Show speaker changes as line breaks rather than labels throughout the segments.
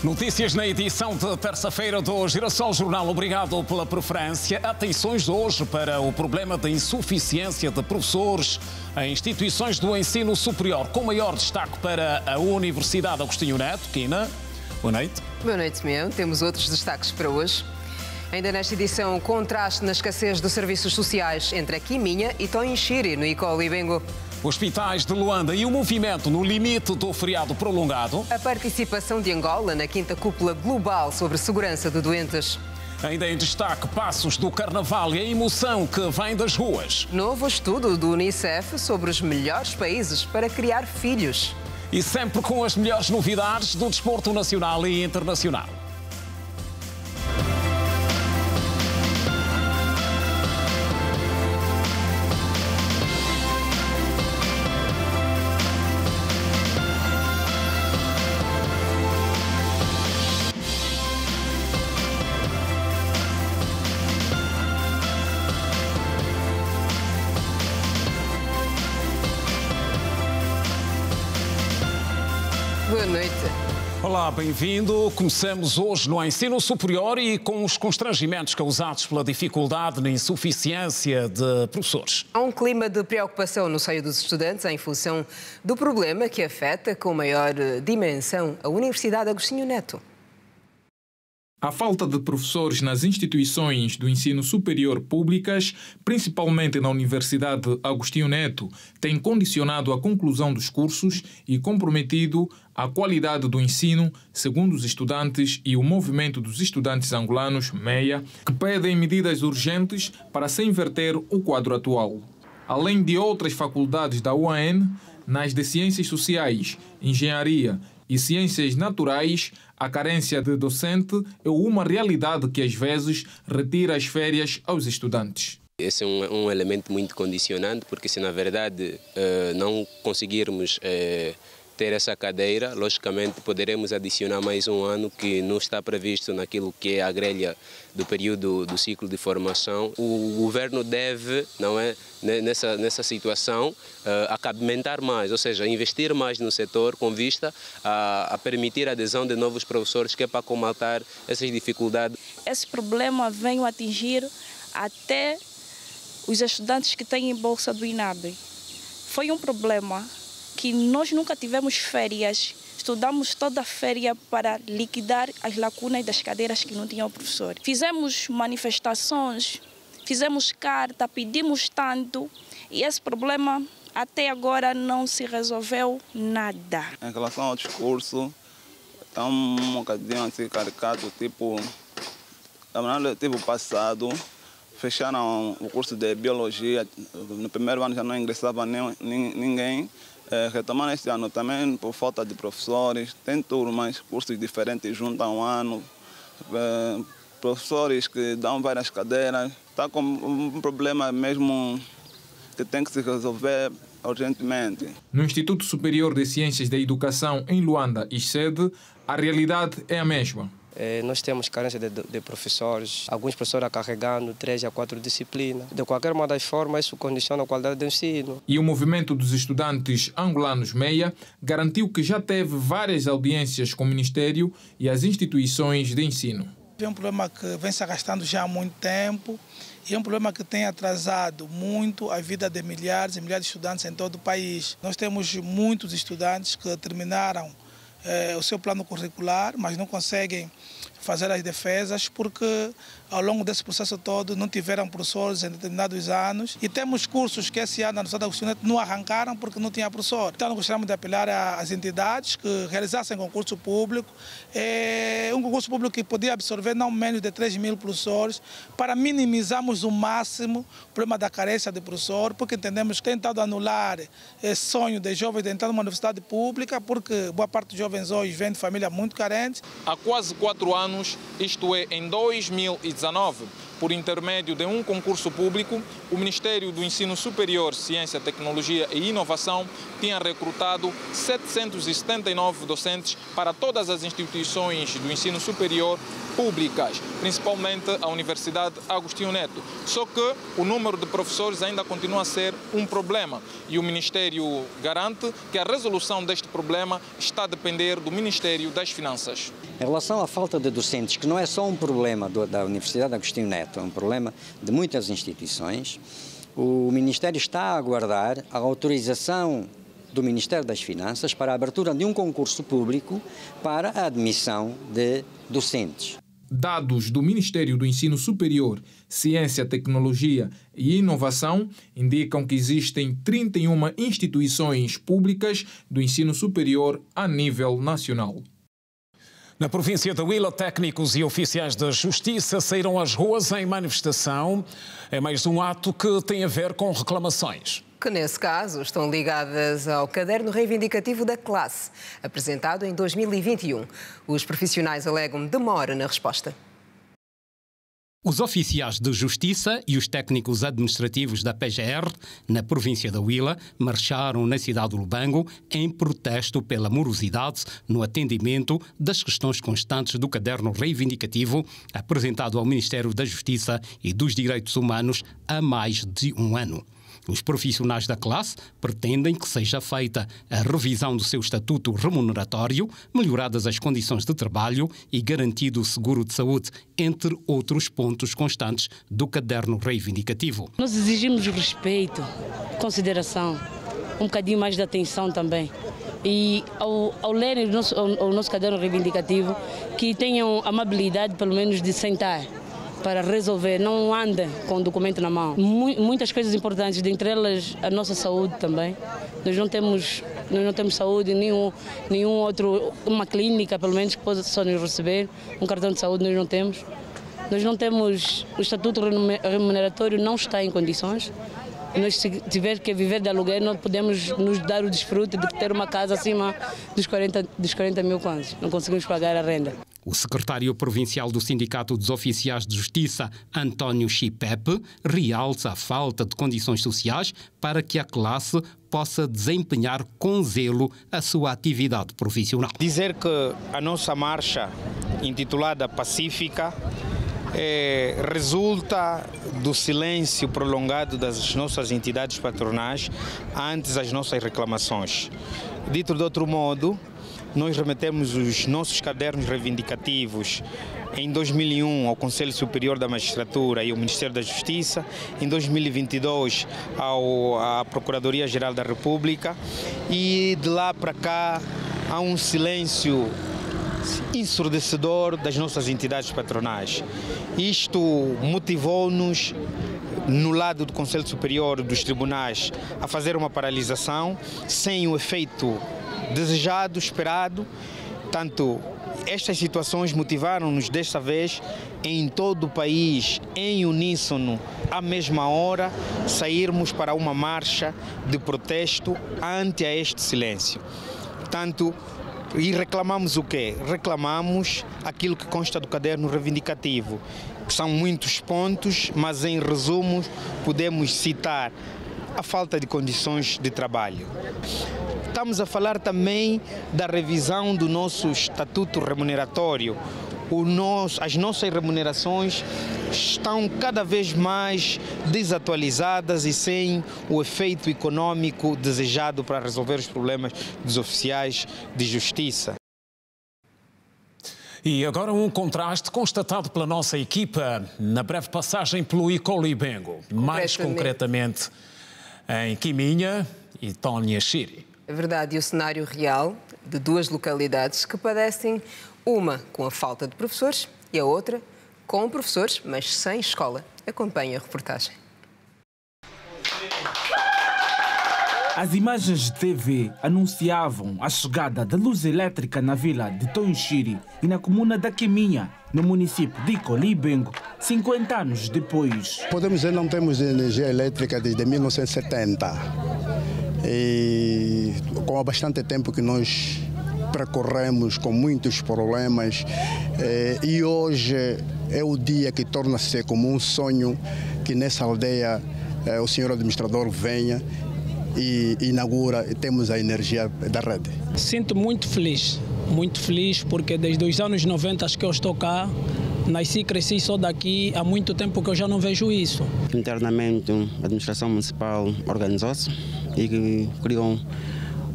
Notícias na edição de terça-feira do Girassol Jornal. Obrigado pela preferência. Atenções de hoje para o problema da insuficiência de professores em instituições do ensino superior, com maior destaque para a Universidade Agostinho Neto. Quina, boa noite.
Boa noite, Simeão. Temos outros destaques para hoje. Ainda nesta edição, contraste na escassez de serviços sociais entre a Quiminha e Tonhixiri, no Icó Libengo.
Hospitais de Luanda e o movimento no limite do feriado prolongado.
A participação de Angola na 5ª Cúpula Global sobre Segurança de Doentes.
Ainda em destaque, passos do Carnaval e a emoção que vem das ruas.
Novo estudo do Unicef sobre os melhores países para criar filhos.
E sempre com as melhores novidades do desporto nacional e internacional.
Boa noite.
Olá, bem-vindo. Começamos hoje no ensino superior e com os constrangimentos causados pela dificuldade na insuficiência de professores.
Há um clima de preocupação no seio dos estudantes em função do problema que afeta com maior dimensão a Universidade Agostinho Neto.
A falta de professores nas instituições do ensino superior públicas, principalmente na Universidade Agostinho Neto, tem condicionado a conclusão dos cursos e comprometido a qualidade do ensino, segundo os estudantes e o movimento dos estudantes angolanos, MEIA, que pedem medidas urgentes para se inverter o quadro atual. Além de outras faculdades da UAN, nas de Ciências Sociais, Engenharia e Ciências Naturais, a carência de docente é uma realidade que às vezes retira as férias aos estudantes.
Esse é um elemento muito condicionante, porque se na verdade não conseguirmos ter essa cadeira, logicamente poderemos adicionar mais um ano que não está previsto naquilo que é a grelha do período do ciclo de formação. O governo deve, não é, nessa situação, acabentar mais, ou seja, investir mais no setor com vista a permitir a adesão de novos professores, que é para comatar essas dificuldades.
Esse problema vem atingir até os estudantes que têm bolsa do INAB. Foi um problema que nós nunca tivemos férias, estudamos toda a férias para liquidar as lacunas das cadeiras que não tinham professor. Fizemos manifestações, fizemos carta, pedimos tanto e esse problema até agora não se resolveu nada.
Em relação ao discurso, é um bocadinho assim caricato, tipo passado, fecharam o curso de Biologia, no primeiro ano já não ingressava ninguém. Retomando este ano também por falta de professores, tem turmas, cursos diferentes juntam um ano, professores que dão várias cadeiras, está com um problema mesmo que tem que se resolver urgentemente.
No Instituto Superior de Ciências da Educação em Luanda, ICED, a realidade é a mesma.
Nós temos carência de professores, alguns professores carregando 3 a 4 disciplinas. De qualquer uma das formas, isso condiciona a qualidade do ensino.
E o movimento dos estudantes angolanos MEIA garantiu que já teve várias audiências com o Ministério e as instituições de ensino.
É um problema que vem se arrastando já há muito tempo e é um problema que tem atrasado muito a vida de milhares e milhares de estudantes em todo o país. Nós temos muitos estudantes que terminaram o seu plano curricular, mas não conseguem fazer as defesas porque ao longo desse processo todo não tiveram professores em determinados anos e temos cursos que esse ano na Universidade Agostinho Neto não arrancaram porque não tinha professor. Então nós gostaríamos de apelar às entidades que realizassem concurso público, um concurso público que podia absorver não menos de 3.000 professores para minimizarmos o máximo o problema da carência de professor, porque entendemos que tem tentado anular esse sonho de jovens de entrar numa universidade pública, porque boa parte dos jovens hoje vem de família muito carente.
Há quase 4 anos, isto é, em 2019, por intermédio de um concurso público, o Ministério do Ensino Superior, Ciência, Tecnologia e Inovação tinha recrutado 779 docentes para todas as instituições do ensino superior públicas, principalmente a Universidade Agostinho Neto. Só que o número de professores ainda continua a ser um problema e o Ministério garante que a resolução deste problema está a depender do Ministério das Finanças.
Em relação à falta de docentes, que não é só um problema da Universidade Agostinho Neto, é um problema de muitas instituições, o Ministério está a aguardar a autorização do Ministério das Finanças para a abertura de um concurso público para a admissão de docentes.
Dados do Ministério do Ensino Superior, Ciência, Tecnologia e Inovação indicam que existem 31 instituições públicas do ensino superior a nível nacional.
Na província da Huila, técnicos e oficiais da Justiça saíram às ruas em manifestação. É mais um ato que tem a ver com reclamações.
Que nesse caso estão ligadas ao caderno reivindicativo da classe, apresentado em 2021. Os profissionais alegam demora na resposta.
Os oficiais de Justiça e os técnicos administrativos da PGR, na província da Huila, marcharam na cidade de Lubango em protesto pela morosidade no atendimento das questões constantes do caderno reivindicativo apresentado ao Ministério da Justiça e dos Direitos Humanos há mais de um ano. Os profissionais da classe pretendem que seja feita a revisão do seu estatuto remuneratório, melhoradas as condições de trabalho e garantido o seguro de saúde, entre outros pontos constantes do caderno reivindicativo.
Nós exigimos respeito, consideração, um bocadinho mais de atenção também. E ao lerem o nosso caderno reivindicativo, que tenham amabilidade pelo menos de sentar para resolver, não andem com o documento na mão. Muitas coisas importantes, dentre elas a nossa saúde também. Nós não temos saúde, nenhum outro, uma clínica pelo menos que possa nos receber, um cartão de saúde nós não temos. Nós não temos, o estatuto remuneratório não está em condições. Nós, se tiver que viver de aluguel, não podemos nos dar o desfrute de ter uma casa acima dos 40 mil kwanzas. Não conseguimos pagar a renda.
O secretário provincial do Sindicato dos Oficiais de Justiça, António Chipepe, realça a falta de condições sociais para que a classe possa desempenhar com zelo a sua atividade profissional.
Dizer que a nossa marcha, intitulada Pacífica, resulta do silêncio prolongado das nossas entidades patronais ante as nossas reclamações. Dito de outro modo, nós remetemos os nossos cadernos reivindicativos em 2001 ao Conselho Superior da Magistratura e ao Ministério da Justiça, em 2022 à Procuradoria-Geral da República, e de lá para cá há um silêncio ensurdecedor das nossas entidades patronais. Isto motivou-nos, no lado do Conselho Superior dos Tribunais, a fazer uma paralisação sem o efeito desejado, esperado. Tanto estas situações motivaram-nos desta vez, em todo o país, em uníssono, à mesma hora, sairmos para uma marcha de protesto ante a este silêncio. Portanto, e reclamamos o quê? Reclamamos aquilo que consta do caderno reivindicativo, que são muitos pontos, mas em resumo podemos citar a falta de condições de trabalho. Estamos a falar também da revisão do nosso estatuto remuneratório. As nossas remunerações estão cada vez mais desatualizadas e sem o efeito econômico desejado para resolver os problemas dos oficiais de justiça.
E agora um contraste constatado pela nossa equipa na breve passagem pelo Icolibengo, mais concretamente em Quiminha e Tonhaxiri.
É verdade, e o cenário real de duas localidades que padecem, uma com a falta de professores e a outra com professores, mas sem escola. Acompanhe a reportagem.
As imagens de TV anunciavam a chegada da luz elétrica na vila de Tonhaxiri e na comuna da Quiminha, no município de Icolibengo, 50 anos depois.
Podemos dizer que não temos energia elétrica desde 1970. E com bastante tempo que nós percorremos com muitos problemas, e hoje é o dia que torna-se como um sonho que nessa aldeia o senhor administrador venha e inaugura e temos a energia da rede.
Sinto muito feliz porque desde os anos 90 que eu estou cá, nasci e cresci só daqui, há muito tempo que eu já não vejo isso.
Internamente a administração municipal organizou-se e criou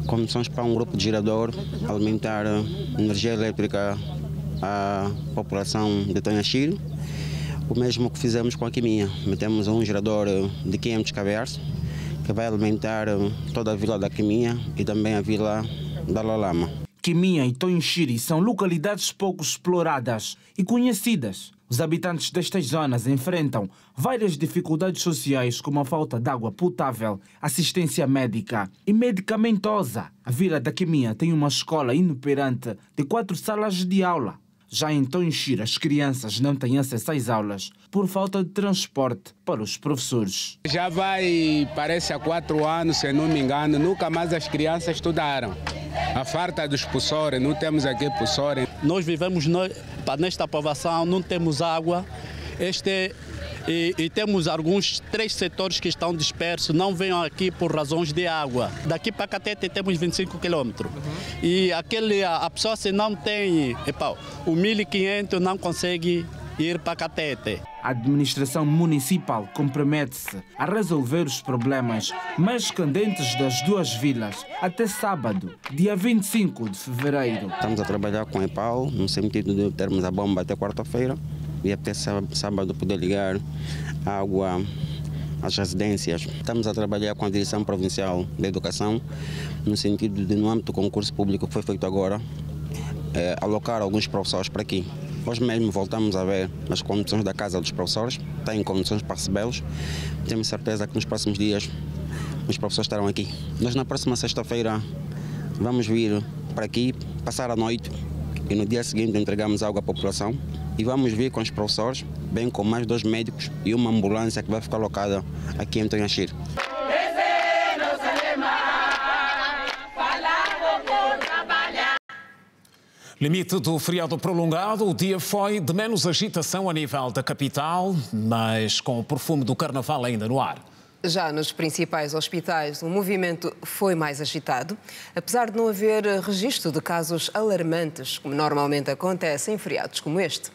condições para um grupo de gerador alimentar energia elétrica à população de Tonhachiro. O mesmo que fizemos com a Quiminha. Metemos um gerador de 500 kV que vai alimentar toda a vila da Quiminha e também a vila da Lalama.
Quiminha e Tonhachiro são localidades pouco exploradas e conhecidas. Os habitantes destas zonas enfrentam várias dificuldades sociais, como a falta de água potável, assistência médica e medicamentosa. A vila da Quiminha tem uma escola inoperante de 4 salas de aula. Já em Tonhachiro, as crianças não têm acesso às aulas por falta de transporte para os professores.
Já parece há 4 anos, se não me engano, nunca mais as crianças estudaram. A falta dos professores, não temos aqui professores.
Nós vivemos nesta povoação, não temos água. E temos alguns 3 setores que estão dispersos, não venham aqui por razões de água. Daqui para Catete temos 25 km. E a pessoa se não tem, o 1.500 não consegue ir para Catete.
A administração municipal compromete-se a resolver os problemas mais candentes das duas vilas até sábado, dia 25 de fevereiro.
Estamos a trabalhar com a EPAL no sentido de termos a bomba até quarta-feira e até sábado poder ligar água às residências. Estamos a trabalhar com a Direção Provincial da Educação no sentido de, no âmbito do concurso público que foi feito agora, alocar alguns professores para aqui. Hoje mesmo voltamos a ver as condições da casa dos professores, têm condições para recebê-los. Temos certeza que nos próximos dias os professores estarão aqui. Nós na próxima sexta-feira vamos vir para aqui, passar a noite e no dia seguinte entregamos água à população e vamos vir com os professores, bem com mais 2 médicos e uma ambulância que vai ficar alocada aqui em Tonhachiro.
Limite do feriado prolongado, o dia foi de menos agitação a nível da capital, mas com o perfume do carnaval ainda no ar.
Já nos principais hospitais, o movimento foi mais agitado, apesar de não haver registro de casos alarmantes, como normalmente acontece em feriados como este.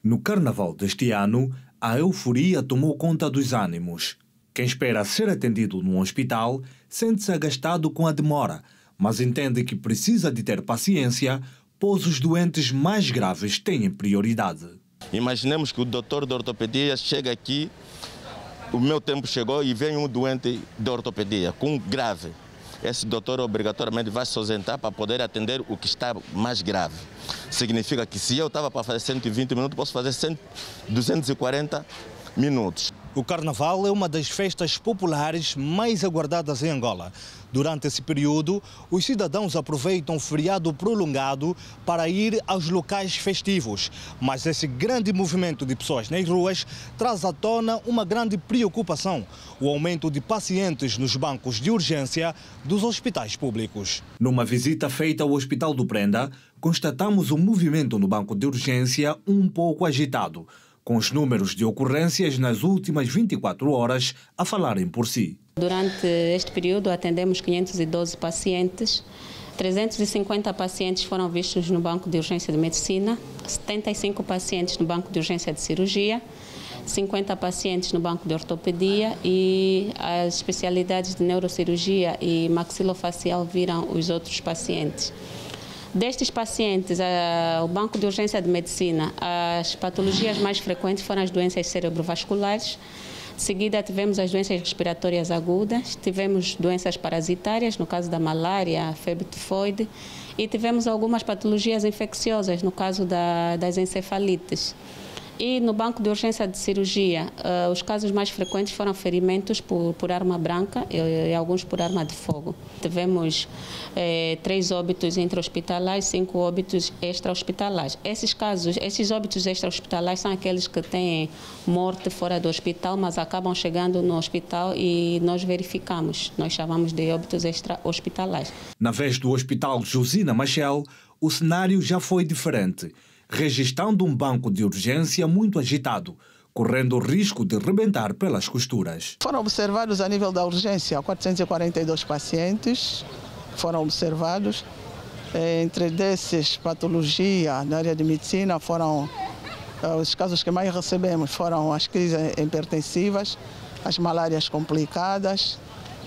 No carnaval deste ano, a euforia tomou conta dos ânimos. Quem espera ser atendido num hospital sente-se agastado com a demora, mas entende que precisa de ter paciência, pois os doentes mais graves têm prioridade.
Imaginemos que o doutor de ortopedia chega aqui, o meu tempo chegou e vem um doente de ortopedia com grave. Esse doutor obrigatoriamente vai se ausentar para poder atender o que está mais grave. Significa que se eu estava para fazer 120 minutos, posso fazer 240 minutos.
O Carnaval é uma das festas populares mais aguardadas em Angola. Durante esse período, os cidadãos aproveitam o feriado prolongado para ir aos locais festivos. Mas esse grande movimento de pessoas nas ruas traz à tona uma grande preocupação: o aumento de pacientes nos bancos de urgência dos hospitais públicos.
Numa visita feita ao Hospital do Prenda, constatamos um movimento no banco de urgência um pouco agitado, com os números de ocorrências nas últimas 24 horas a falarem por si.
Durante este período atendemos 512 pacientes, 350 pacientes foram vistos no banco de urgência de medicina, 75 pacientes no banco de urgência de cirurgia, 50 pacientes no banco de ortopedia e as especialidades de neurocirurgia e maxilofacial viram os outros pacientes. Destes pacientes, o banco de urgência de medicina, as patologias mais frequentes foram as doenças cerebrovasculares. De seguida, tivemos as doenças respiratórias agudas, tivemos doenças parasitárias, no caso da malária, febre tifoide, e tivemos algumas patologias infecciosas, no caso das encefalites. E no banco de urgência de cirurgia, os casos mais frequentes foram ferimentos por arma branca e alguns por arma de fogo. Tivemos 3 óbitos intra-hospitalares, 5 óbitos extra-hospitalares. Esses óbitos extra-hospitalares são aqueles que têm morte fora do hospital, mas acabam chegando no hospital e nós verificamos. Nós chamamos de óbitos extra-hospitalares.
Na vez do Hospital Josina Machel, o cenário já foi diferente. registrando um banco de urgência muito agitado, correndo o risco de rebentar pelas costuras.
Foram observados a nível da urgência 442 pacientes, foram observados. Entre desses, patologia na área de medicina, foram os casos que mais recebemos foram as crises hipertensivas, as malárias complicadas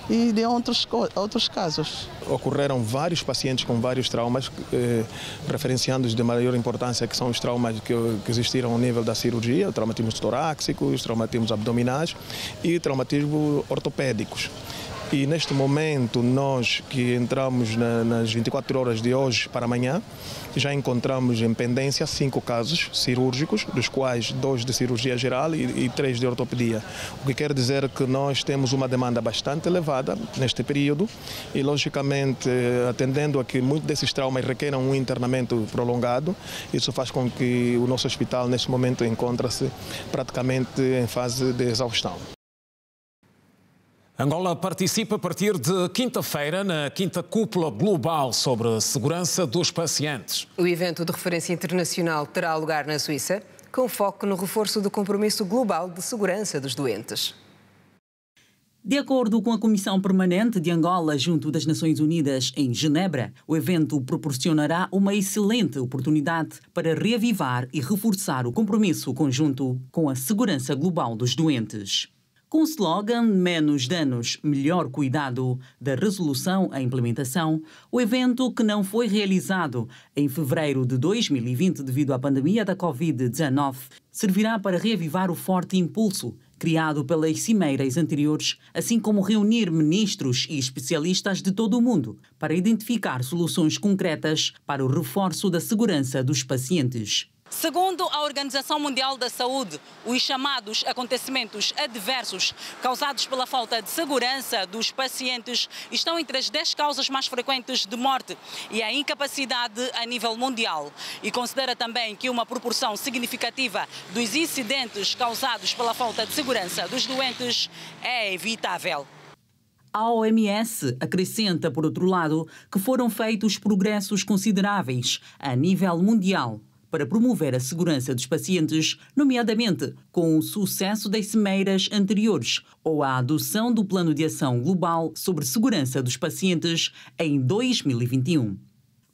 e de outros casos.
Ocorreram vários pacientes com vários traumas, referenciando os de maior importância, que são os traumas que existiram ao nível da cirurgia, traumatismos torácicos, traumatismos abdominais e traumatismos ortopédicos. E neste momento, nós que entramos nas 24 horas de hoje para amanhã, já encontramos em pendência 5 casos cirúrgicos, dos quais 2 de cirurgia geral e 3 de ortopedia. O que quer dizer que nós temos uma demanda bastante elevada neste período e, logicamente, atendendo a que muitos desses traumas requeram um internamento prolongado, isso faz com que o nosso hospital, neste momento, encontre-se praticamente em fase de exaustão.
Angola participa a partir de quinta-feira na 5ª Cúpula Global sobre a Segurança dos Pacientes.
O evento de referência internacional terá lugar na Suíça, com foco no reforço do compromisso global de segurança dos doentes.
De acordo com a Comissão Permanente de Angola junto das Nações Unidas em Genebra, o evento proporcionará uma excelente oportunidade para reavivar e reforçar o compromisso conjunto com a segurança global dos doentes. Com o slogan Menos danos, melhor cuidado, da resolução à implementação, o evento, que não foi realizado em fevereiro de 2020 devido à pandemia da Covid-19, servirá para reavivar o forte impulso criado pelas cimeiras anteriores, assim como reunir ministros e especialistas de todo o mundo para identificar soluções concretas para o reforço da segurança dos pacientes.
Segundo a Organização Mundial da Saúde, os chamados acontecimentos adversos causados pela falta de segurança dos pacientes estão entre as 10 causas mais frequentes de morte e a incapacidade a nível mundial. E considera também que uma proporção significativa dos incidentes causados pela falta de segurança dos doentes é evitável.
A OMS acrescenta, por outro lado, que foram feitos progressos consideráveis a nível mundial para promover a segurança dos pacientes, nomeadamente com o sucesso das cimeiras anteriores ou a adoção do Plano de Ação Global sobre Segurança dos Pacientes em 2021.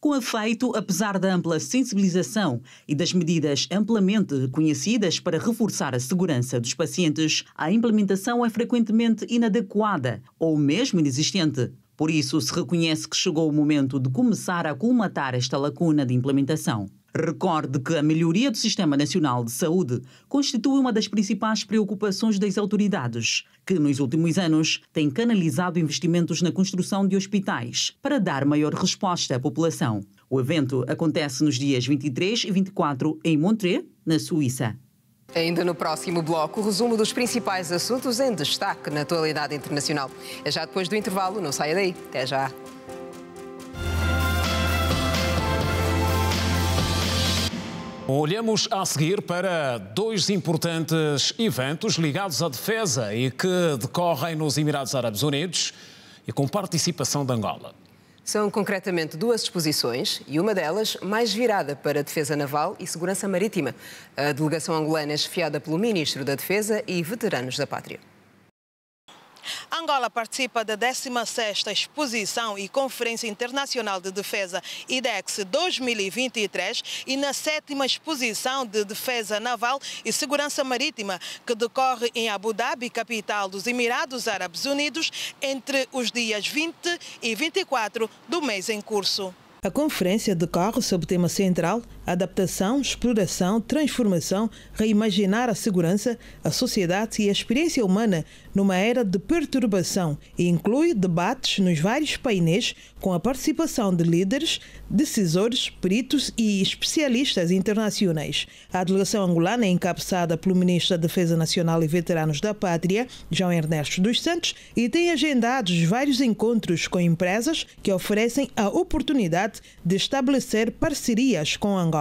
Com efeito, apesar da ampla sensibilização e das medidas amplamente reconhecidas para reforçar a segurança dos pacientes, a implementação é frequentemente inadequada ou mesmo inexistente. Por isso, se reconhece que chegou o momento de começar a colmatar esta lacuna de implementação. Recorde que a melhoria do Sistema Nacional de Saúde constitui uma das principais preocupações das autoridades, que nos últimos anos têm canalizado investimentos na construção de hospitais para dar maior resposta à população. O evento acontece nos dias 23 e 24 em Montreux, na Suíça.
Ainda no próximo bloco, o resumo dos principais assuntos em destaque na atualidade internacional. É já depois do intervalo, não saia daí. Até já.
Olhamos a seguir para 2 importantes eventos ligados à defesa e que decorrem nos Emirados Árabes Unidos e com participação de Angola.
São concretamente 2 exposições e uma delas mais virada para a defesa naval e segurança marítima. A delegação angolana é chefiada pelo Ministro da Defesa e veteranos da pátria.
Angola participa da 16ª Exposição e Conferência Internacional de Defesa IDEX 2023 e na 7ª Exposição de Defesa Naval e Segurança Marítima, que decorre em Abu Dhabi, capital dos Emirados Árabes Unidos, entre os dias 20 e 24 do mês em curso.
A conferência decorre sob o tema central adaptação, exploração, transformação, reimaginar a segurança, a sociedade e a experiência humana numa era de perturbação e inclui debates nos vários painéis com a participação de líderes, decisores, peritos e especialistas internacionais. A delegação angolana é encabeçada pelo Ministro da Defesa Nacional e Veteranos da Pátria, João Ernesto dos Santos, e tem agendados vários encontros com empresas que oferecem a oportunidade de estabelecer parcerias com Angola.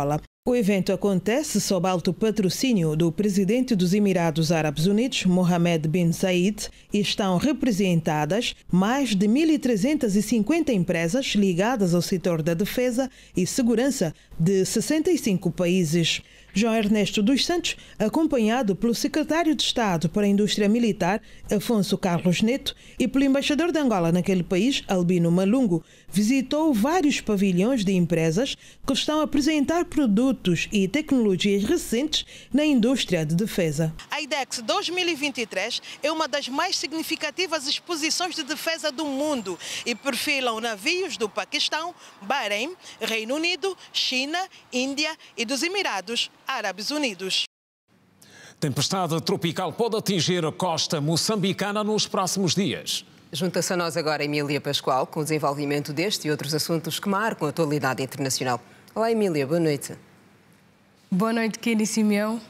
O evento acontece sob alto patrocínio do presidente dos Emirados Árabes Unidos, Mohammed bin Zayed, e estão representadas mais de 1.350 empresas ligadas ao setor da defesa e segurança de 65 países. João Ernesto dos Santos, acompanhado pelo secretário de Estado para a Indústria Militar, Afonso Carlos Neto, e pelo embaixador de Angola naquele país, Albino Malungo, visitou vários pavilhões de empresas que estão a apresentar produtos e tecnologias recentes na indústria de defesa.
A IDEX 2023 é uma das mais significativas exposições de defesa do mundo e perfilam navios do Paquistão, Bahrein, Reino Unido, China, Índia e dos Emirados Árabes Unidos.
Tempestade tropical pode atingir a costa moçambicana nos próximos dias.
Junta-se a nós agora Emília Pascoal com o desenvolvimento deste e outros assuntos que marcam a atualidade internacional. Olá Emília, boa noite.
Boa noite, Kenny Simeão.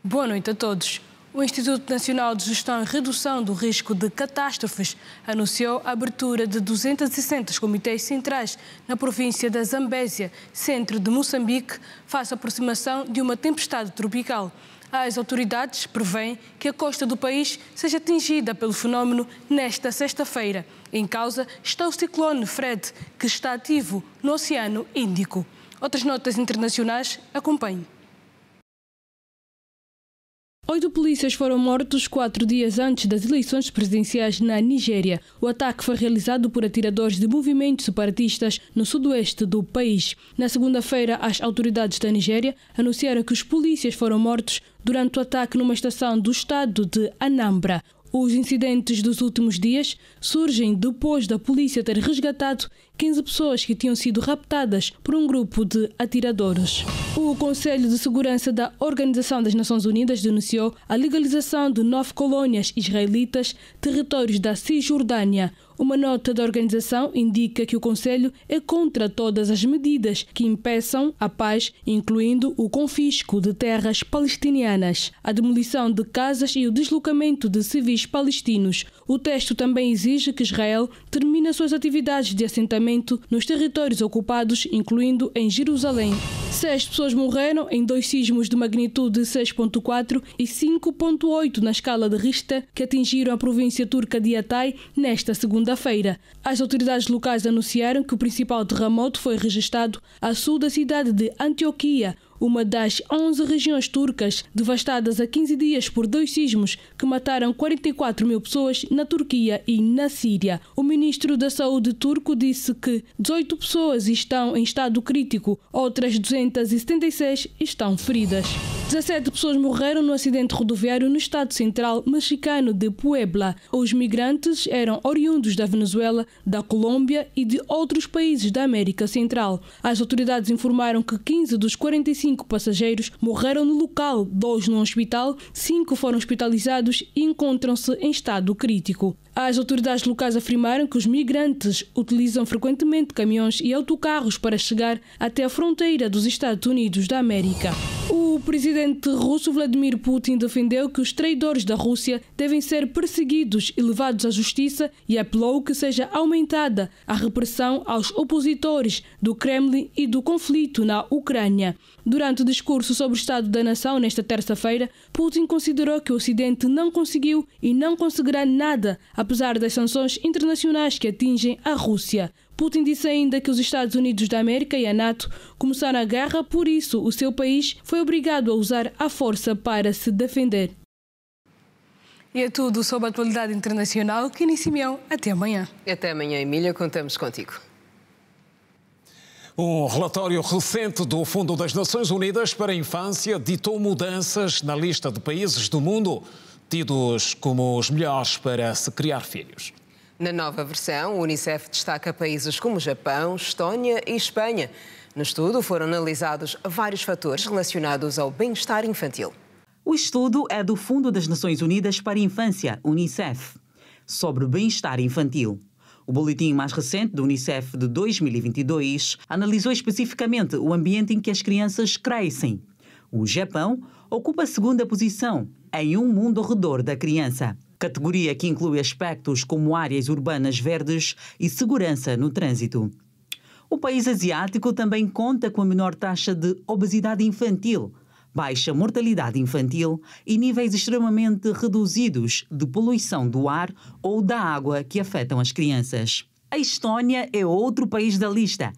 Boa noite a todos. O Instituto Nacional de Gestão e Redução do Risco de Catástrofes anunciou a abertura de 260 comitês centrais na província da Zambésia, centro de Moçambique, face à aproximação de uma tempestade tropical. As autoridades prevêem que a costa do país seja atingida pelo fenómeno nesta sexta-feira. Em causa está o ciclone Fred, que está ativo no Oceano Índico. Outras notas internacionais, acompanhe. 8 polícias foram mortos 4 dias antes das eleições presidenciais na Nigéria. O ataque foi realizado por atiradores de movimentos separatistas no sudoeste do país. Na segunda-feira, as autoridades da Nigéria anunciaram que os polícias foram mortos durante o ataque numa estação do estado de Anambra. Os incidentes dos últimos dias surgem depois da polícia ter resgatado 15 pessoas que tinham sido raptadas por um grupo de atiradores. O Conselho de Segurança da Organização das Nações Unidas denunciou a legalização de 9 colônias israelitas, territórios da Cisjordânia. Uma nota da organização indica que o Conselho é contra todas as medidas que impeçam a paz, incluindo o confisco de terras palestinianas, a demolição de casas e o deslocamento de civis palestinos. O texto também exige que Israel termine suas atividades de assentamento nos territórios ocupados, incluindo em Jerusalém. 6 pessoas morreram em 2 sismos de magnitude 6.4 e 5.8 na escala de Richter que atingiram a província turca de Hatay nesta segunda-feira. As autoridades locais anunciaram que o principal terremoto foi registrado a sul da cidade de Antioquia, uma das 11 regiões turcas devastadas há 15 dias por 2 sismos que mataram 44 mil pessoas na Turquia e na Síria. O ministro da Saúde turco disse que 18 pessoas estão em estado crítico, outras 276 estão feridas. 17 pessoas morreram no acidente rodoviário no estado central mexicano de Puebla. Os migrantes eram oriundos da Venezuela, da Colômbia e de outros países da América Central. As autoridades informaram que 15 dos 45 passageiros morreram no local, 2 no hospital, 5 foram hospitalizados e encontram-se em estado crítico. As autoridades locais afirmaram que os migrantes utilizam frequentemente caminhões e autocarros para chegar até a fronteira dos Estados Unidos da América. O presidente russo Vladimir Putin defendeu que os traidores da Rússia devem ser perseguidos e levados à justiça e apelou que seja aumentada a repressão aos opositores do Kremlin e do conflito na Ucrânia. Durante o discurso sobre o Estado da Nação nesta terça-feira, Putin considerou que o Ocidente não conseguiu e não conseguirá nada, apesar das sanções internacionais que atingem a Rússia. Putin disse ainda que os Estados Unidos da América e a NATO começaram a guerra, por isso o seu país foi obrigado a usar a força para se defender. E é tudo sobre a atualidade internacional. Kenny Simeão, até amanhã.
Até amanhã, Emília, contamos contigo.
Um relatório recente do Fundo das Nações Unidas para a Infância ditou mudanças na lista de países do mundo tidos como os melhores para se criar filhos.
Na nova versão, o Unicef destaca países como Japão, Estónia e Espanha. No estudo foram analisados vários fatores relacionados ao bem-estar infantil.
O estudo é do Fundo das Nações Unidas para a Infância, Unicef, sobre bem-estar infantil. O boletim mais recente do Unicef de 2022 analisou especificamente o ambiente em que as crianças crescem. O Japão ocupa a segunda posição em Um Mundo ao Redor da Criança, categoria que inclui aspectos como áreas urbanas verdes e segurança no trânsito. O país asiático também conta com a menor taxa de obesidade infantil, baixa mortalidade infantil e níveis extremamente reduzidos de poluição do ar ou da água que afetam as crianças. A Estónia é outro país da lista.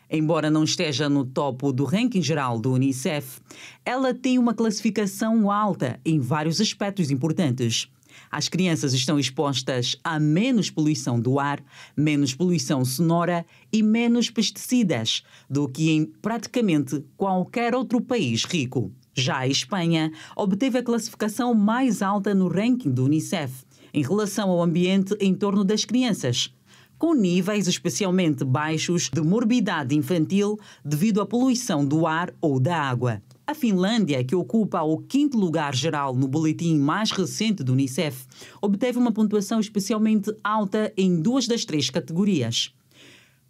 Embora não esteja no topo do ranking geral do Unicef, ela tem uma classificação alta em vários aspectos importantes. As crianças estão expostas a menos poluição do ar, menos poluição sonora e menos pesticidas do que em praticamente qualquer outro país rico. Já a Espanha obteve a classificação mais alta no ranking do Unicef em relação ao ambiente em torno das crianças, com níveis especialmente baixos de morbidade infantil devido à poluição do ar ou da água. A Finlândia, que ocupa o 5º lugar geral no boletim mais recente do Unicef, obteve uma pontuação especialmente alta em 2 das 3 categorias.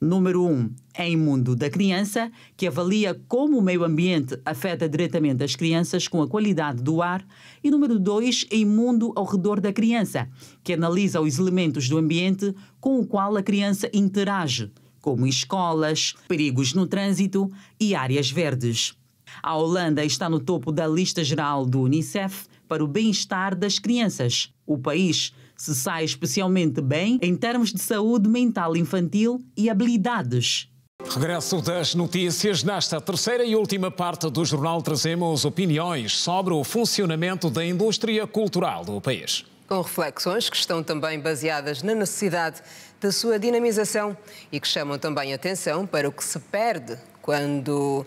Número 1 é em Mundo da Criança, que avalia como o meio ambiente afeta diretamente as crianças com a qualidade do ar, e número 2 em Mundo ao redor da criança, que analisa os elementos do ambiente com o qual a criança interage, como escolas, perigos no trânsito e áreas verdes. A Holanda está no topo da lista geral do Unicef para o bem-estar das crianças. O país se sai especialmente bem em termos de saúde mental infantil e habilidades.
Regresso das notícias. Nesta terceira e última parte do jornal trazemos opiniões sobre o funcionamento da indústria cultural do país.
Com reflexões que estão também baseadas na necessidade da sua dinamização e que chamam também atenção para o que se perde quando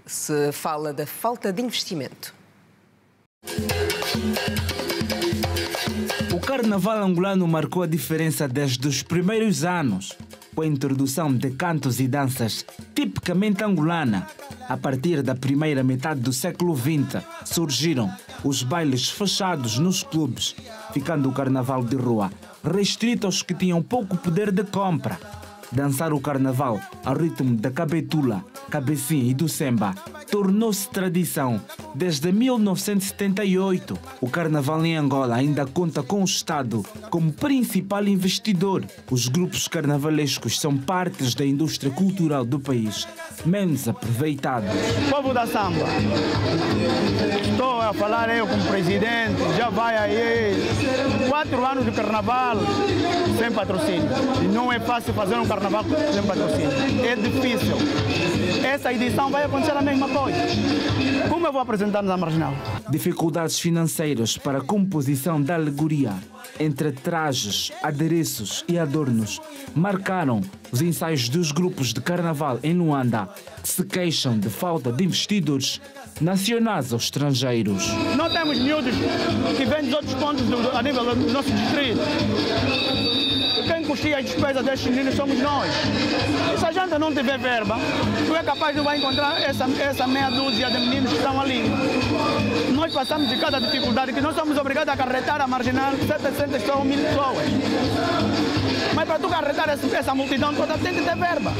se fala da falta de investimento.
O carnaval angolano marcou a diferença desde os primeiros anos, com a introdução de cantos e danças tipicamente angolana. A partir da primeira metade do século XX, surgiram os bailes fechados nos clubes, ficando o carnaval de rua restrito aos que tinham pouco poder de compra. Dançar o carnaval ao ritmo da cabetula, cabecinha e do semba tornou-se tradição. Desde 1978, o carnaval em Angola ainda conta com o Estado como principal investidor. Os grupos carnavalescos são partes da indústria cultural do país, menos aproveitados.
Povo da samba, estou a falar eu como presidente, já vai aí 4 anos de carnaval sem patrocínio. E não é fácil fazer um carnaval sem patrocínio, é difícil. Essa edição vai acontecer a mesma coisa. Como eu vou apresentar na Marginal?
Dificuldades financeiras para a composição da alegoria, entre trajes, adereços e adornos, marcaram os ensaios dos grupos de carnaval em Luanda, que se queixam de falta de investidores nacionais ou estrangeiros.
Não temos miúdos que vêm dos outros pontos a nível do nosso distrito. Quem custeia as despesas destes meninos somos nós. E se a gente não tiver verba, tu é capaz de vai encontrar essa meia dúzia de meninos que estão ali. Nós passamos de cada dificuldade que nós somos obrigados a acarretar a Marginal 700 ou 1000 pessoas. Mas para tu carregar essa multidão toda tem que ter verba.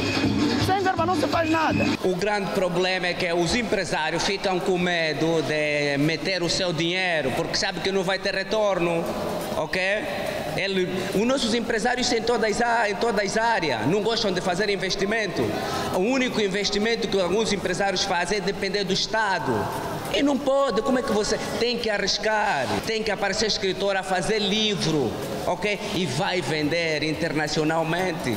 Sem verba não se faz nada.
O grande problema é que os empresários ficam com medo de meter o seu dinheiro, porque sabem que não vai ter retorno, ok? Os nossos empresários em todas as áreas não gostam de fazer investimento. O único investimento que alguns empresários fazem é depender do Estado. E não pode, como é que você tem que arriscar? Tem que aparecer escritor a fazer livro, ok? E vai vender internacionalmente.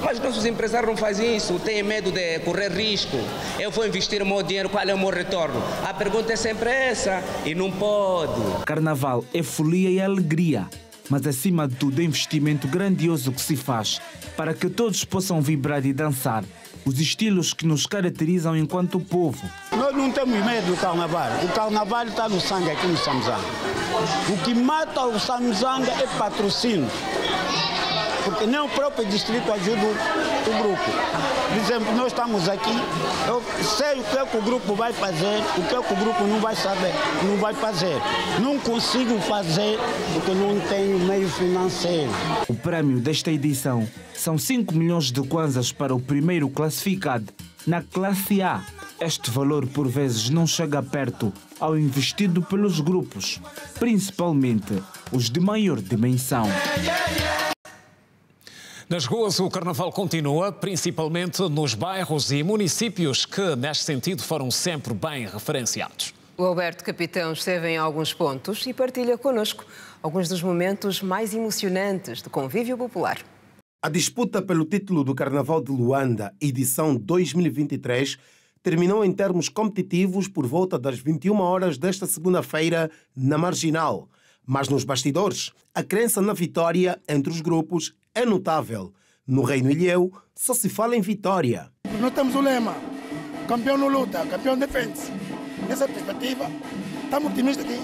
Mas nossos empresários não fazem isso, têm medo de correr risco. Eu vou investir o meu dinheiro, qual é o meu retorno? A pergunta é sempre essa, e não pode.
Carnaval é folia e alegria, mas acima de tudo é investimento grandioso que se faz para que todos possam vibrar e dançar os estilos que nos caracterizam enquanto povo.
Nós não temos medo do carnaval. O carnaval está no sangue aqui no Samzanga. O que mata o Samzanga é patrocínio. Porque nem o próprio distrito ajuda o grupo. Por exemplo, nós estamos aqui, eu sei o que é que o grupo vai fazer, o que é que o grupo não vai saber, não vai fazer. Não consigo fazer porque não tenho meio financeiro.
O prémio desta edição são 5 milhões de kwanzas para o primeiro classificado na classe A. Este valor, por vezes, não chega perto ao investido pelos grupos, principalmente os de maior dimensão.
Nas ruas, o carnaval continua, principalmente nos bairros e municípios que, neste sentido, foram sempre bem referenciados.
O Alberto Capitão esteve em alguns pontos e partilha connosco alguns dos momentos mais emocionantes do convívio popular.
A disputa pelo título do Carnaval de Luanda, edição 2023, terminou em termos competitivos por volta das 21 horas desta segunda-feira na Marginal. Mas nos bastidores, a crença na vitória entre os grupos é notável. No Reino Ilhéu, só se fala em vitória.
Nós temos o lema, campeão não luta, campeão defende-se. Nessa perspectiva, estamos otimistas que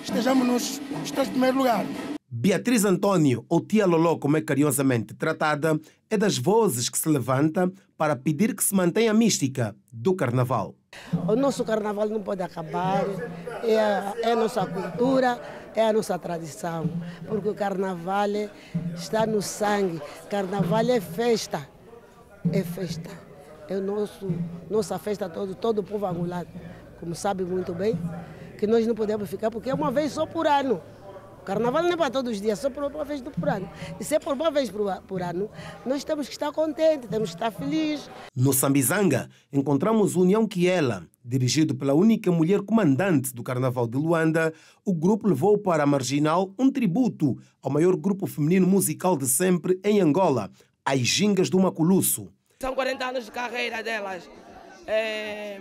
estejamos nos 3 primeiros lugares.
Beatriz Antônio, ou Tia Loló, como é carinhosamente tratada, é das vozes que se levanta para pedir que se mantenha a mística do Carnaval.
O nosso Carnaval não pode acabar, é a nossa cultura, é a nossa tradição, porque o Carnaval está no sangue, Carnaval é festa, é nossa festa, todo o povo angolano, como sabe muito bem, que nós não podemos ficar, porque é uma vez só por ano. O Carnaval não é para todos os dias, só por uma vez por ano. E se é por uma vez por ano, nós temos que estar contentes, temos que estar felizes.
No Sambizanga, encontramos União Kiela. Dirigido pela única mulher comandante do Carnaval de Luanda, o grupo levou para a Marginal um tributo ao maior grupo feminino musical de sempre em Angola, as Gingas do Maculusso.
São 40 anos de carreira delas,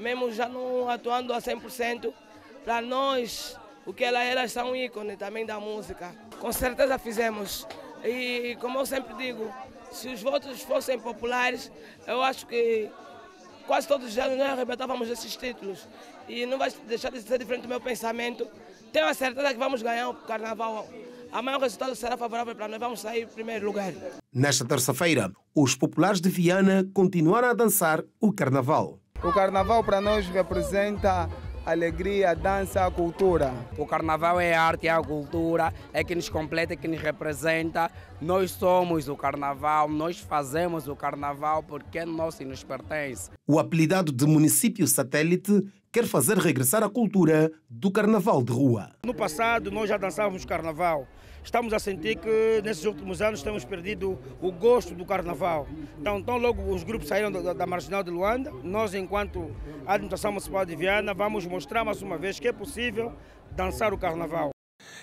mesmo já não atuando a 100%, para nós, o que elas são um ícone também da música. Com certeza fizemos. E como eu sempre digo, se os votos fossem populares, eu acho que quase todos os anos nós arrebatávamos esses títulos. E não vai deixar de ser diferente do meu pensamento. Tenho a certeza que vamos ganhar o Carnaval. Amanhã o resultado será favorável para nós, vamos sair em primeiro lugar.
Nesta terça-feira, os populares de Viana continuaram a dançar o Carnaval.
O Carnaval para nós representa alegria, dança, cultura.
O Carnaval é a arte, é a cultura, é que nos completa, é que nos representa. Nós somos o Carnaval, nós fazemos o Carnaval porque é nosso e nos pertence.
O apelidado de município satélite quer fazer regressar a cultura do Carnaval de rua.
No passado nós já dançávamos Carnaval. Estamos a sentir que nesses últimos anos temos perdido o gosto do Carnaval. Então, tão logo os grupos saíram da Marginal de Luanda, nós, enquanto administração municipal de Viana, vamos mostrar mais uma vez que é possível dançar o Carnaval.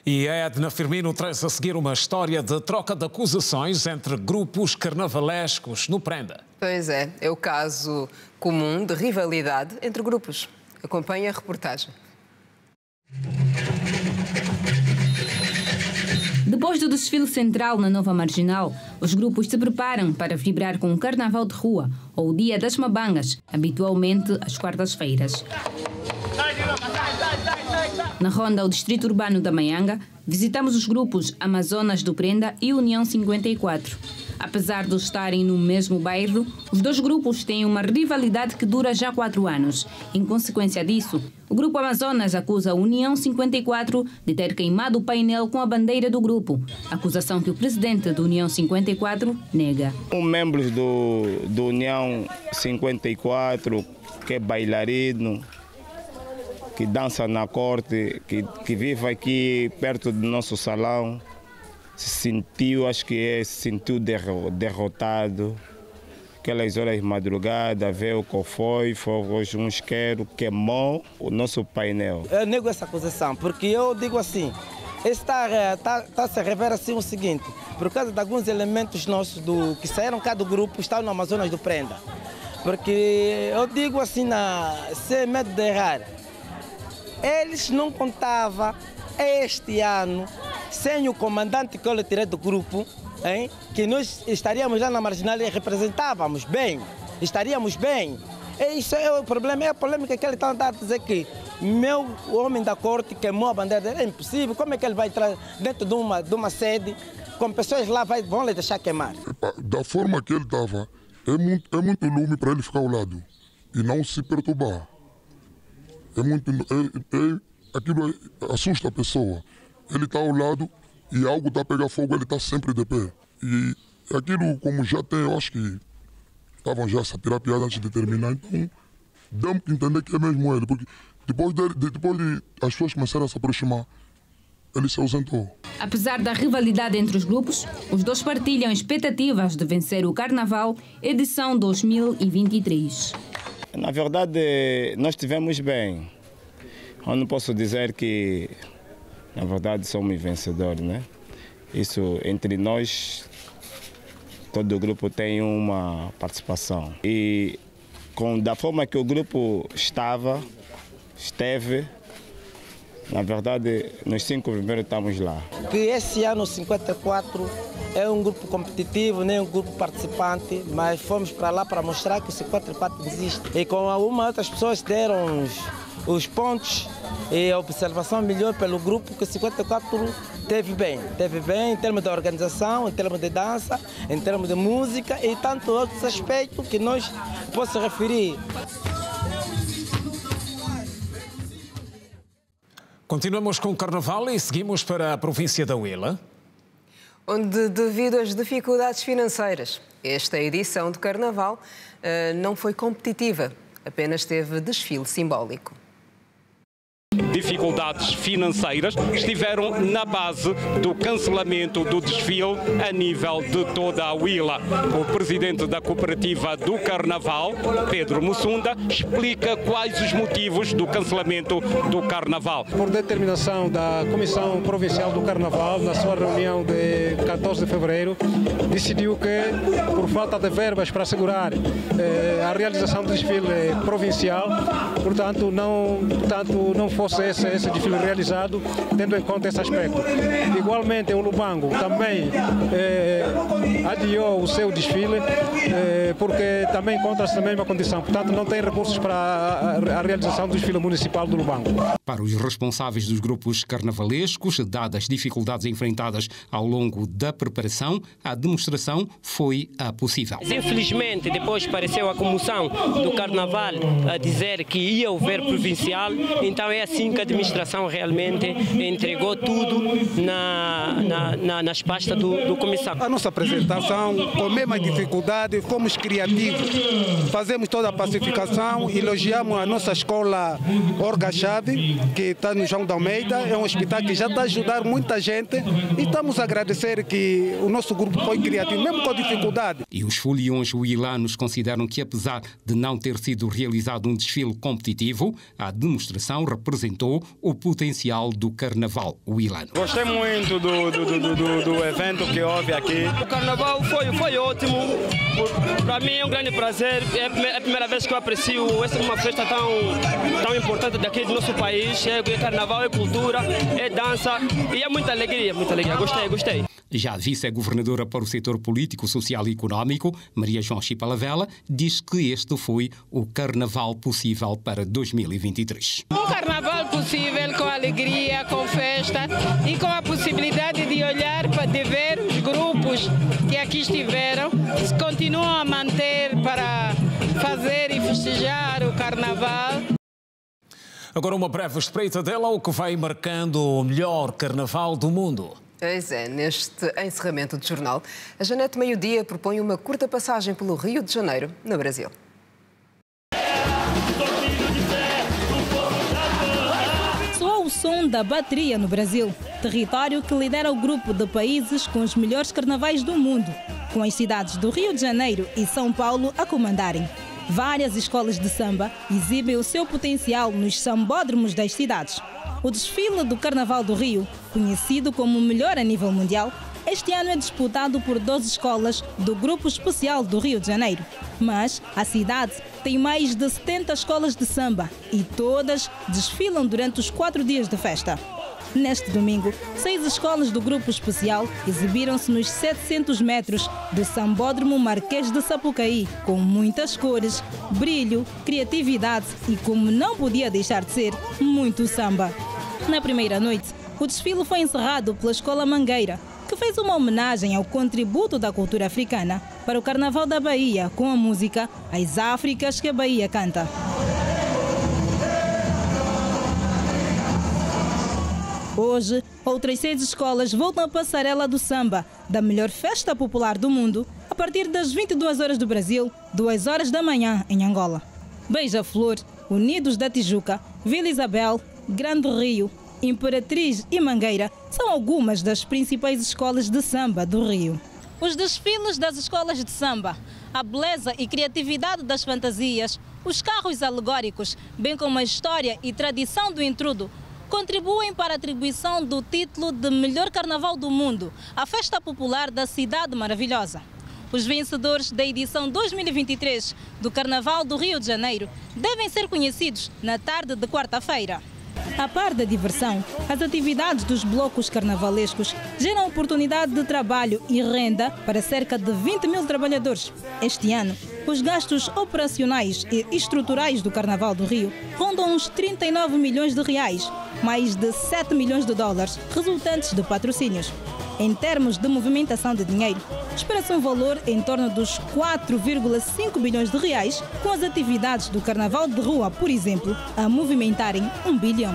E a Edna Firmino traz a seguir uma história de troca de acusações entre grupos carnavalescos no Prenda.
Pois é o caso comum de rivalidade entre grupos. Acompanhe a reportagem.
Depois do desfile central na Nova Marginal, os grupos se preparam para vibrar com o Carnaval de Rua, ou o Dia das Mabangas, habitualmente às quartas-feiras. Na ronda ao Distrito Urbano da Maianga, visitamos os grupos Amazonas do Prenda e União 54. Apesar de estarem no mesmo bairro, os dois grupos têm uma rivalidade que dura já 4 anos. Em consequência disso, o grupo Amazonas acusa a União 54 de ter queimado o painel com a bandeira do grupo, acusação que o presidente da União 54 nega.
Membros do União 54, que é bailarino, que dança na corte, que vive aqui perto do nosso salão, se sentiu, se sentiu derrotado. Aquelas horas de madrugada, veio o que foi hoje um isqueiro, queimou o nosso painel.
Eu nego essa acusação, porque eu digo assim, está a se revelar assim o seguinte, por causa de alguns elementos nossos que saíram cá do grupo, estão no Amazonas do Prenda. Porque eu digo assim, sem medo de errar, eles não contavam este ano, sem o comandante que eu lhe tirei do grupo, que nós estaríamos lá na Marginal e representávamos bem, estaríamos bem. E isso é o problema, é a polêmica que ele está a dizer que o homem da corte queimou a bandeira dele. É impossível, como é que ele vai entrar dentro de uma sede com pessoas lá vão lhe deixar queimar?
Da forma que ele estava, é muito lume para ele ficar ao lado e não se perturbar. Aquilo assusta a pessoa. Ele está ao lado e algo está a pegar fogo, ele está sempre de pé. E aquilo, como já tem, eu acho que estavam já a tirar piada antes de terminar, então damos que entender que é mesmo ele, porque depois de as pessoas começaram a se aproximar, ele se ausentou.
Apesar da rivalidade entre os grupos, os dois partilham expectativas de vencer o Carnaval edição 2023.
Na verdade, nós estivemos bem. Eu não posso dizer que, na verdade, somos vencedores, né? Isso, entre nós, todo o grupo tem uma participação. E da forma que o grupo esteve, na verdade, nos 5 primeiros estamos lá.
Que esse ano 54 é um grupo competitivo, nem um grupo participante, mas fomos para lá para mostrar que o 54 existe. E com algumas outras pessoas deram os pontos e a observação melhor pelo grupo, que o 54 teve bem em termos de organização, em termos de dança, em termos de música e tantos outros aspectos que nós posso referir.
Continuamos com o Carnaval e seguimos para a província da Huila,
onde, devido às dificuldades financeiras, esta edição de Carnaval não foi competitiva, apenas teve desfile simbólico.
Dificuldades financeiras estiveram na base do cancelamento do desfile a nível de toda a Huila. O presidente da cooperativa do Carnaval, Pedro Mussunda, explica quais os motivos do cancelamento do Carnaval.
Por determinação da Comissão Provincial do Carnaval, na sua reunião de 14 de fevereiro, decidiu que, por falta de verbas para assegurar a realização do desfile provincial, portanto, não fosse esse desfile realizado, tendo em conta esse aspecto. Igualmente, o Lubango também adiou o seu desfile, porque também encontra-se na mesma condição. Portanto, não tem recursos para a realização do desfile municipal do Lubango.
Para os responsáveis dos grupos carnavalescos, dadas as dificuldades enfrentadas ao longo da preparação, a demonstração foi a possível.
Infelizmente, depois apareceu a comoção do Carnaval a dizer que ia haver provincial, então é assim que a administração realmente entregou tudo nas pastas do comissão.
A nossa apresentação, com a mesma dificuldade, fomos criativos. Fazemos toda a pacificação, elogiamos a nossa escola Orga-Chave, que está no João de Almeida, é um hospital que já está a ajudar muita gente e estamos a agradecer que o nosso grupo foi criativo, mesmo com dificuldade.
E os foliões huilanos consideram que, apesar de não ter sido realizado um desfile competitivo, a demonstração representou o potencial do Carnaval huilano.
Gostei muito do evento que houve aqui.
O Carnaval foi ótimo. Para mim é um grande prazer. É a primeira vez que eu aprecio essa uma festa tão importante daqui do nosso país. É Carnaval, é cultura, é dança e é muita alegria, muita alegria. Gostei.
Já a vice-governadora para o setor político, social e económico, Maria João Chipalavela, diz que este foi o Carnaval possível para 2023.
Um Carnaval possível com alegria, com festa e com a possibilidade de olhar, de ver os grupos que aqui estiveram, se continuam a manter para fazer e festejar o Carnaval.
Agora uma breve espreitadela ao que vai marcando o melhor Carnaval do mundo.
Pois é, neste encerramento do jornal, a Janete Meio-Dia propõe uma curta passagem pelo Rio de Janeiro, no Brasil.
Soa o som da bateria no Brasil, território que lidera o grupo de países com os melhores carnavais do mundo, com as cidades do Rio de Janeiro e São Paulo a comandarem. Várias escolas de samba exibem o seu potencial nos sambódromos das cidades. O desfile do Carnaval do Rio, conhecido como o melhor a nível mundial, este ano é disputado por 12 escolas do Grupo Especial do Rio de Janeiro. Mas a cidade tem mais de 70 escolas de samba e todas desfilam durante os 4 dias de festa. Neste domingo, 6 escolas do Grupo Especial exibiram-se nos 700 metros do Sambódromo Marquês de Sapucaí, com muitas cores, brilho, criatividade e, como não podia deixar de ser, muito samba. Na primeira noite, o desfile foi encerrado pela Escola Mangueira, que fez uma homenagem ao contributo da cultura africana para o Carnaval da Bahia com a música As Áfricas que a Bahia canta. Hoje, outras 6 escolas voltam à passarela do samba, da melhor festa popular do mundo, a partir das 22 horas do Brasil, 2 horas da manhã em Angola. Beija-Flor, Unidos da Tijuca, Vila Isabel, Grande Rio Imperatriz e Mangueira são algumas das principais escolas de samba do Rio. Os desfiles das escolas de samba, a beleza e criatividade das fantasias, os carros alegóricos, bem como a história e tradição do intrudo, contribuem para a atribuição do título de melhor carnaval do mundo à festa popular da Cidade Maravilhosa. Os vencedores da edição 2023 do Carnaval do Rio de Janeiro devem ser conhecidos na tarde de quarta-feira. A par da diversão, as atividades dos blocos carnavalescos geram oportunidade de trabalho e renda para cerca de 20 mil trabalhadores. Este ano, os gastos operacionais e estruturais do Carnaval do Rio rondam uns 39 milhões de reais, mais de 7 milhões de dólares, resultantes de patrocínios. Em termos de movimentação de dinheiro, espera-se um valor em torno dos 4,5 bilhões de reais, com as atividades do Carnaval de Rua, por exemplo, a movimentarem 1 bilhão.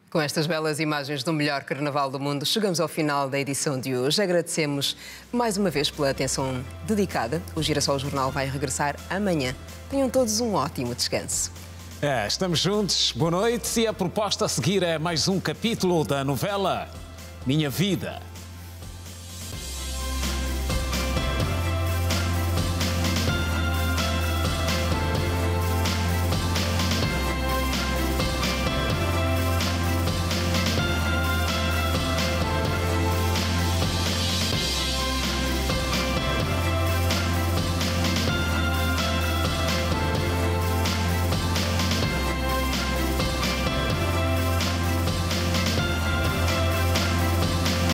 Com estas belas imagens do melhor Carnaval do mundo, chegamos ao final da edição de hoje. Agradecemos mais uma vez pela atenção dedicada. O Girassol Jornal vai regressar amanhã. Tenham todos um ótimo descanso.
Estamos juntos, boa noite, e a proposta a seguir é mais um capítulo da novela Minha Vida.